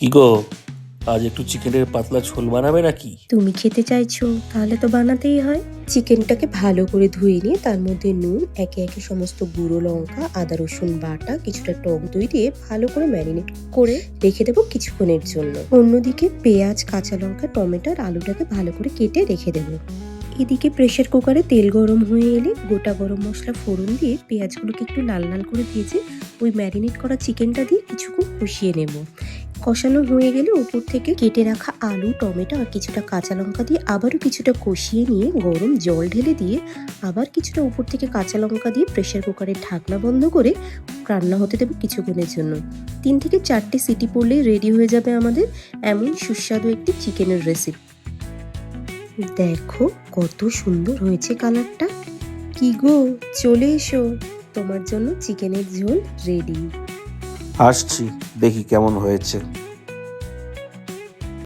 কি গো, আজ একটু চিকেনের পাতলা ঝোল বানাবে নাকি? তুমি খেতে চাইছো তাহলে তো বানাতেই হয়। চিকেনটাকে ভালো করে ধুয়ে নিয়ে তার মধ্যে নুন, একে একে সমস্ত গুঁড়ো লঙ্কা, আদা রসুন বাটা, কিছুটা টক দই দিয়ে ভালো করে ম্যারিনেট করে রেখে দেবো কিছুক্ষণের জন্য। অন্যদিকে পেঁয়াজ, কাঁচা লঙ্কা, টমেটো আর আলুটাকে ভালো করে কেটে রেখে দেবো। এদিকে প্রেসার কুকারে তেল গরম হয়ে এলে গোটা গরম মশলা ফোড়ন দিয়ে পেঁয়াজগুলোকে একটু লাল লাল করে ভেজে ওই ম্যারিনেট করা চিকেনটা দিয়ে কিছুক্ষণ কষিয়ে নেব। কষানো হয়ে গেলে উপর থেকে কেটে রাখা আলু, টমেটো আর কিছুটা কাঁচা লঙ্কা দিয়ে আবারও কিছুটা কষিয়ে নিয়ে গরম জল ঢেলে দিয়ে আবার কিছুটা উপর থেকে কাঁচা লঙ্কা দিয়ে প্রেসার কুকারের ঢাকনা বন্ধ করে রান্না হতে দেবো কিছুক্ষণের জন্য। 3 থেকে 4টে সিটি পড়লেই রেডি হয়ে যাবে আমাদের এমন সুস্বাদু একটি চিকেনের রেসিপি। দেখো কত সুন্দর হয়েছে কালারটা। কি গো, চলে এসো, তোমার জন্য চিকেনের ঝোল রেডি। আসছি, দেখি কেমন হয়েছে।